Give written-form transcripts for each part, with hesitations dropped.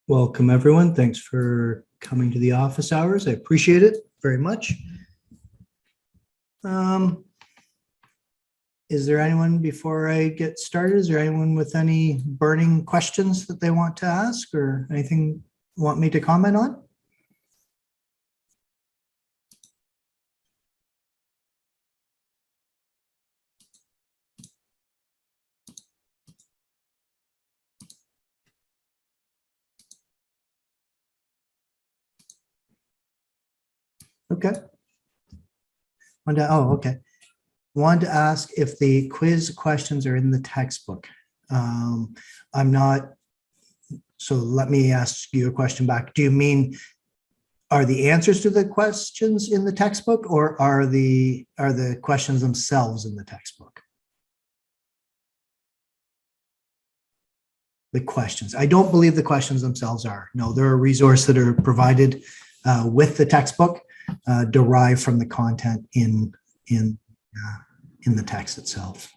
Welcome, everyone. Thanks for coming to the office hours. I appreciate it very much. Is there anyone, before I get started, is there anyone with any burning questions that they want to ask or anything want me to comment on? Okay. Okay. Wanted to ask if the quiz questions are in the textbook. I'm not, so let me ask you a question back. Do you mean, are the answers to the questions in the textbook, or are the questions themselves in the textbook? The questions. I don't believe the questions themselves are. No, they're a resource that are provided with the textbook, derived from the content in the text itself.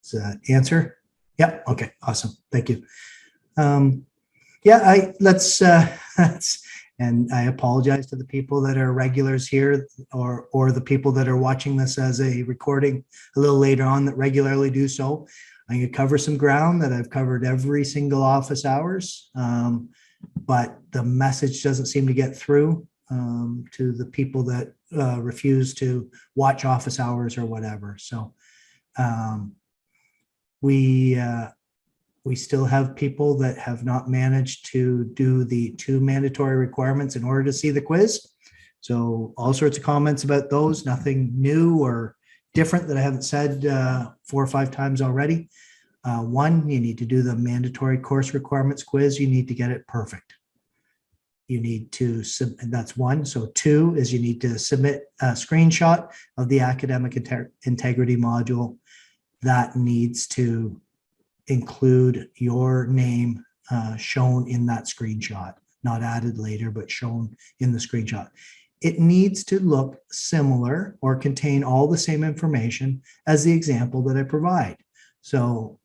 Is that answer? Yep. Okay. Awesome. Thank you. Yeah. Let's. And I apologize to the people that are regulars here, or the people that are watching this as a recording a little later on that regularly do so. I'm going to cover some ground that I've covered every single office hours, but the message doesn't seem to get through to the people that refuse to watch office hours or whatever. So we still have people that have not managed to do the 2 mandatory requirements in order to see the quiz. So all sorts of comments about those, nothing new or different that I haven't said 4 or 5 times already. 1, you need to do the mandatory course requirements quiz. You need to get it perfect. You need to submit, that's 1. So 2 is you need to submit a screenshot of the academic integrity module that needs to include your name shown in that screenshot, not added later, but shown in the screenshot. It needs to look similar or contain all the same information as the example that I provide. So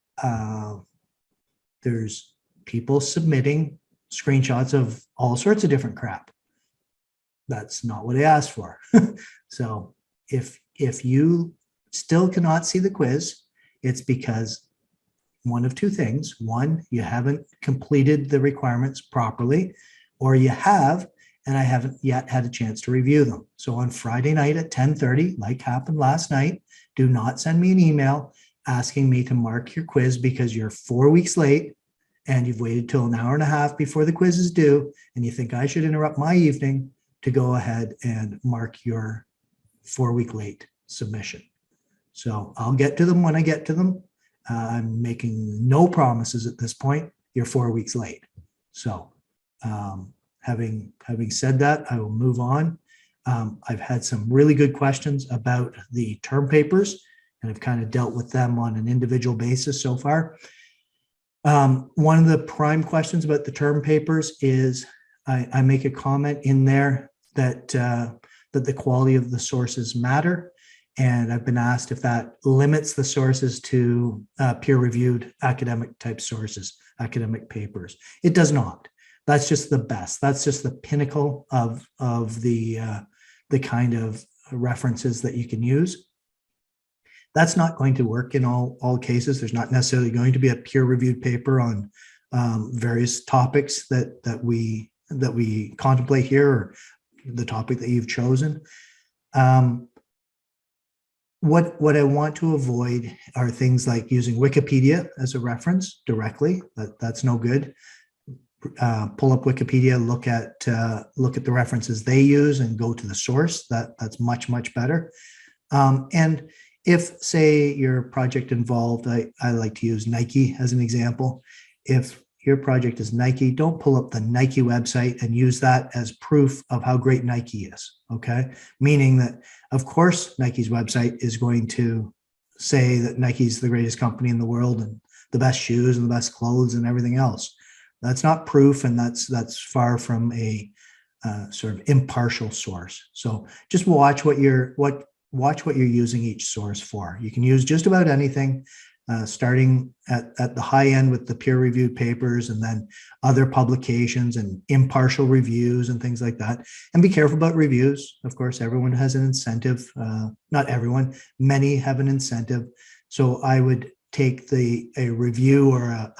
there's people submitting screenshots of all sorts of different crap. That's not what I asked for. So if you still cannot see the quiz, it's because one of 2 things. 1, you haven't completed the requirements properly, or you have, and I haven't yet had a chance to review them. So on Friday night at 10:30, like happened last night, do not send me an email asking me to mark your quiz because you're 4 weeks late and you've waited till an hour and a half before the quiz is due, and you think I should interrupt my evening to go ahead and mark your 4-week late submission. So I'll get to them when I get to them. I'm making no promises at this point. You're 4 weeks late. So having said that, I will move on. I've had some really good questions about the term papers, and I've kind of dealt with them on an individual basis so far. One of the prime questions about the term papers is I make a comment in there that the quality of the sources matter. And I've been asked if that limits the sources to peer-reviewed academic type sources, academic papers. It does not. That's just the best. That's just the pinnacle of the kind of references that you can use. That's not going to work in all cases. There's not necessarily going to be a peer-reviewed paper on various topics that we contemplate here, or the topic that you've chosen. What I want to avoid are things like using Wikipedia as a reference directly. That's no good. Pull up Wikipedia, look at the references they use, and go to the source. That's much better. And if, say, your project involved, I like to use Nike as an example. If your project is Nike, don't pull up the Nike website and use that as proof of how great Nike is, okay? Meaning that, of course, Nike's website is going to say that Nike's the greatest company in the world and the best shoes and the best clothes and everything else. That's not proof, and that's far from a sort of impartial source. So just watch what you're using each source for. You can use just about anything. starting at the high end with the peer-reviewed papers, and then other publications and impartial reviews and things like that. And be careful about reviews. Of course, everyone has an incentive. Not everyone, many have an incentive. So I would take a review or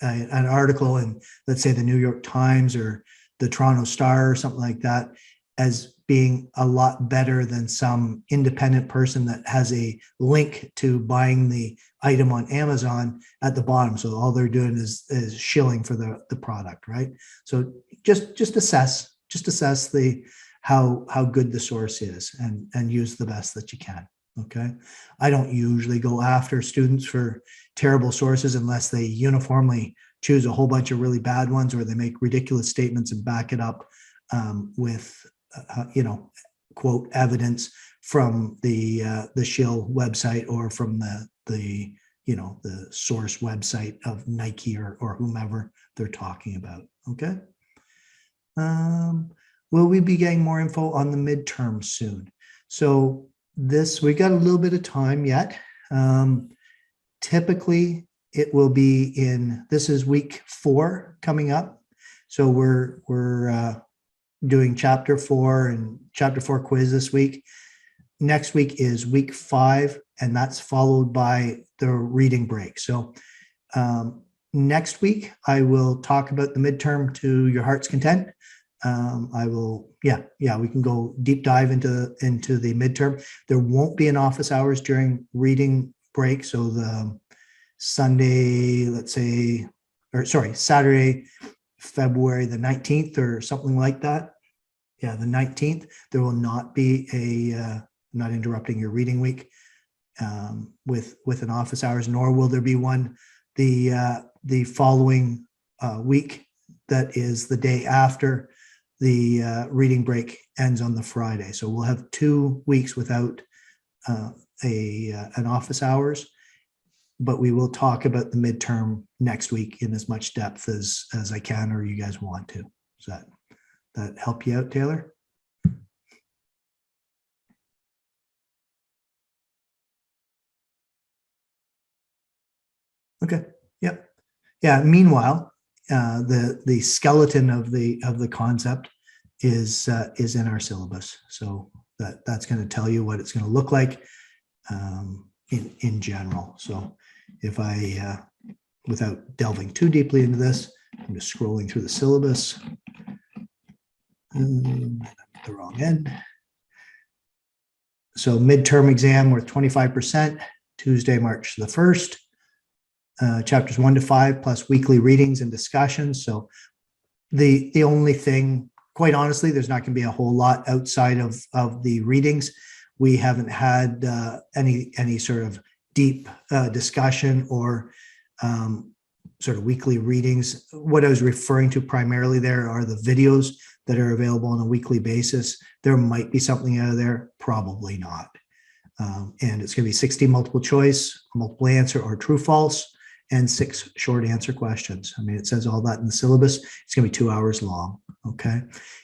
an article in, let's say, the New York Times or the Toronto Star or something like that, as being a lot better than some independent person that has a link to buying the item on Amazon at the bottom. So all they're doing is shilling for the product, right? So just assess the how good the source is, and use the best that you can. Okay. I don't usually go after students for terrible sources unless they uniformly choose a whole bunch of really bad ones, or they make ridiculous statements and back it up with quote evidence from the shill website, or from the source website of Nike or whomever they're talking about. Okay. Will we be getting more info on the midterm soon? So we got a little bit of time yet. Typically it will be this is week 4 coming up. So we're doing chapter 4 and chapter 4 quiz this week. Next week is week 5, and that's followed by the reading break. So next week I will talk about the midterm to your heart's content. I will, we can go deep dive into the midterm. There won't be an office hours during reading break. So the Saturday, February the 19th or something like that. Yeah, the 19th, there will not be not interrupting your reading week with an office hours, nor will there be one the following week, that is the day after the reading break ends on the Friday. So we'll have 2 weeks without an office hours, but we will talk about the midterm next week in as much depth as I can, or you guys want to. Does that help you out, Taylor? Okay. Yep. Yeah. Meanwhile, the skeleton of the concept is in our syllabus. So that's going to tell you what it's going to look like in general. So if I, without delving too deeply into this, I'm just scrolling through the syllabus. I'm at the wrong end. So midterm exam worth 25%, Tuesday, March the 1st. Chapters 1 to 5 plus weekly readings and discussions. So the only thing, quite honestly, there's not going to be a whole lot outside of the readings. We haven't had any sort of deep discussion or sort of weekly readings. What I was referring to primarily there are the videos that are available on a weekly basis. There might be something out of there, probably not. And it's going to be 60 multiple choice, multiple answer, or true false, and 6 short answer questions. I mean, it says all that in the syllabus. It's going to be 2 hours long. Okay.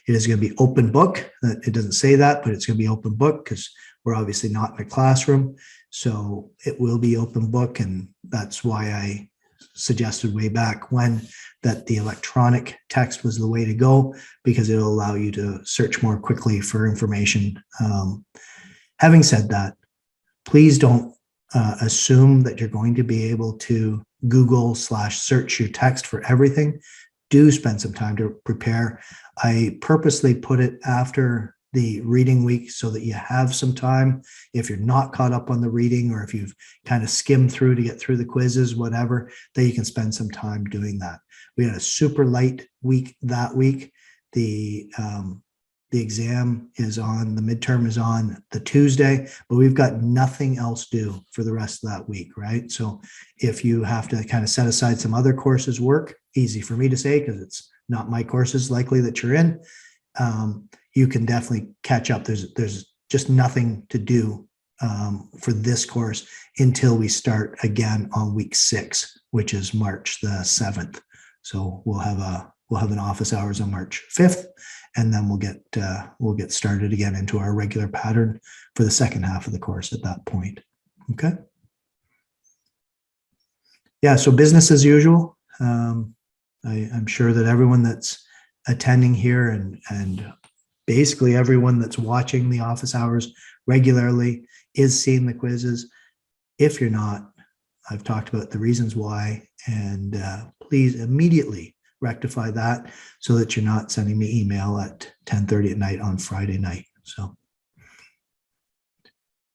It is going to be open book. It doesn't say that, but it's going to be open book because we're obviously not in a classroom. So it will be open book. And that's why I suggested way back when that the electronic text was the way to go, because it'll allow you to search more quickly for information. Having said that, please don't assume that you're going to be able to Google/search your text for everything. Do spend some time to prepare. I purposely put it after the reading week so that you have some time. If you're not caught up on the reading, or if you've kind of skimmed through to get through the quizzes, whatever, that you can spend some time doing that. We had a super light week that week. The exam is on, the midterm is on the Tuesday, but we've got nothing else due for the rest of that week, right? So if you have to kind of set aside some other courses work, easy for me to say because it's not my courses likely that you're in, you can definitely catch up. There's just nothing to do for this course until we start again on week 6, which is March the 7th. So we'll have an office hours on March 5th, and then we'll get started again into our regular pattern for the second half of the course at that point. Okay. Yeah, so business as usual. I'm sure that everyone that's attending here and basically everyone that's watching the office hours regularly is seeing the quizzes. If you're not, I've talked about the reasons why, and please immediately rectify that so that you're not sending me email at 10:30 at night on Friday night. So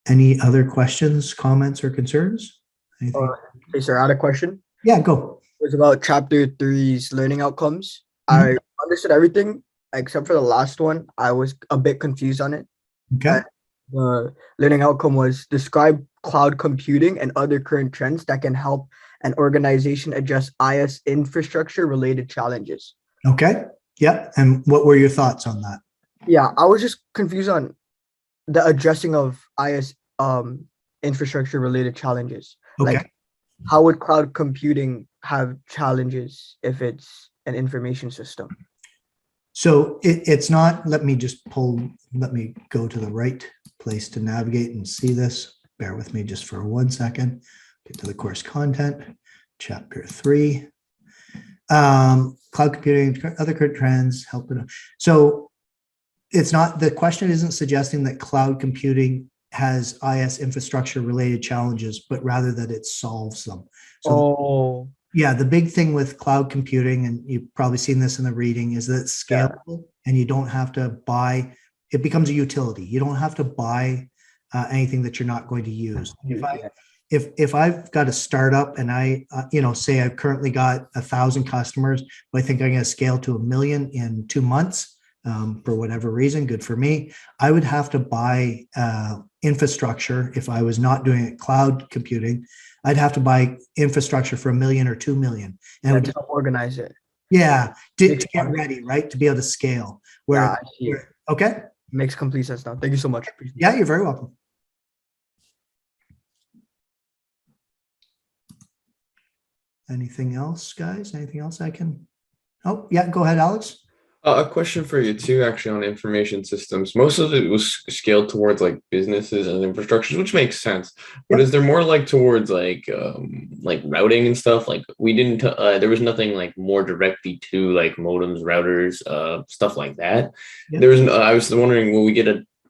any other questions, comments, or concerns? Anything? Hey, sir, I had a question. Yeah, go. It was about chapter three's learning outcomes. Mhm. I understood everything except for the last one. I was a bit confused on it. Okay. And the learning outcome was describe cloud computing and other current trends that can help an organization address IS infrastructure related challenges. Okay. Yeah. And what were your thoughts on that? Yeah, I was just confused on the addressing of IS infrastructure related challenges. Okay. Like, how would cloud computing have challenges if it's an information system? So it's not, let me go to the right place to navigate and see this. Bear with me just for 1 second. Get to the course content, chapter 3. Cloud computing, other current trends, help it. So it's not, the question isn't suggesting that cloud computing has IS infrastructure related challenges, but rather that it solves them. So yeah, the big thing with cloud computing, and you've probably seen this in the reading, is that it's scalable and you don't have to buy, it becomes a utility. You don't have to buy anything that you're not going to use. If I've got a startup and I, say I've currently got 1,000 customers, but I think I'm going to scale to 1 million in 2 months, for whatever reason, good for me. I would have to buy infrastructure if I was not doing it cloud computing. I'd have to buy infrastructure for 1 million or 2 million, and to help organize it. to get ready, right, to be able to scale. Okay, makes complete sense now. Thank you so much. Yeah, you're very welcome. Anything else, guys? Anything else I can? Oh, yeah, go ahead, Alex. A question for you too, actually, on information systems. Most of it was scaled towards like businesses and infrastructures, which makes sense. But is there more like towards like routing and stuff? Like we didn't, there was nothing like more directly to like modems, routers, stuff like that. There was. I was wondering,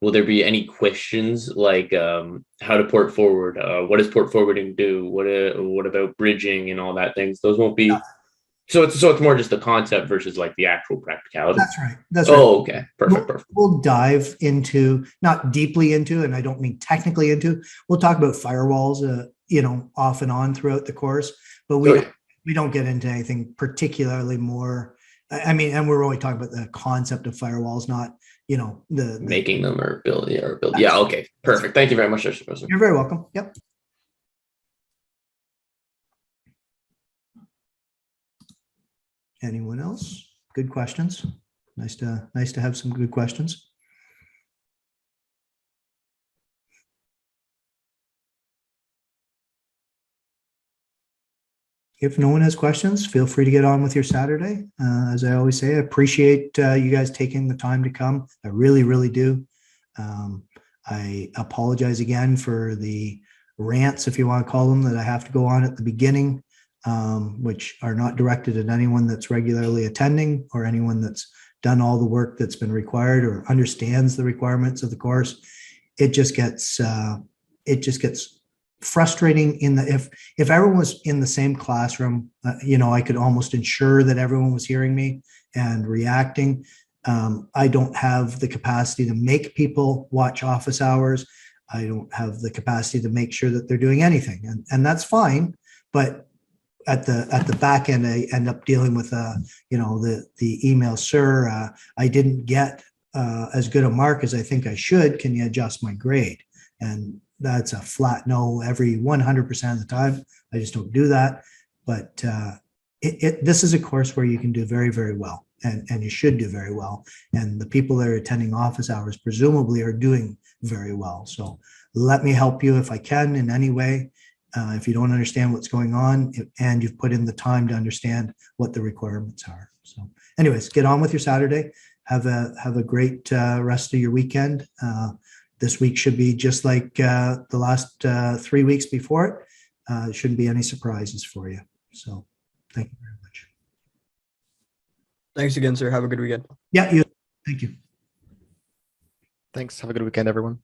will there be any questions like how to port forward? What does port forwarding do? What about bridging and all that things? Those won't be. So it's more just the concept versus like the actual practicality. That's right. That's right. Oh, okay. Perfect. We'll dive into, not deeply into, and I don't mean technically into, we'll talk about firewalls, off and on throughout the course, but we don't get into anything particularly more. I mean, and we're only talking about the concept of firewalls, not, the making them or build. Yeah. Okay. Perfect. Thank you very much. You're very welcome. Yep. Anyone else? Good questions. Nice to have some good questions. If no one has questions, feel free to get on with your Saturday. As I always say, I appreciate you guys taking the time to come. I really, really do. I apologize again for the rants, if you want to call them, that I have to go on at the beginning. Which are not directed at anyone that's regularly attending or anyone that's done all the work that's been required or understands the requirements of the course. It just gets frustrating if everyone was in the same classroom, I could almost ensure that everyone was hearing me and reacting. I don't have the capacity to make people watch office hours. I don't have the capacity to make sure that they're doing anything, and that's fine. But at the back end, I end up dealing with the email, sir, I didn't get as good a mark as I think I should. Can you adjust my grade? And that's a flat no every 100% of the time. I just don't do that. But this is a course where you can do very, very well, and you should do very well. And the people that are attending office hours presumably are doing very well. So let me help you if I can in any way. If you don't understand what's going on and you've put in the time to understand what the requirements are. So anyways, get on with your Saturday. Have a great rest of your weekend. This week should be just like the last 3 weeks before it. shouldn't be any surprises for you. So thank you very much. Thanks again, sir. Have a good weekend. Yeah, you. Thank you. Thanks. Have a good weekend, everyone.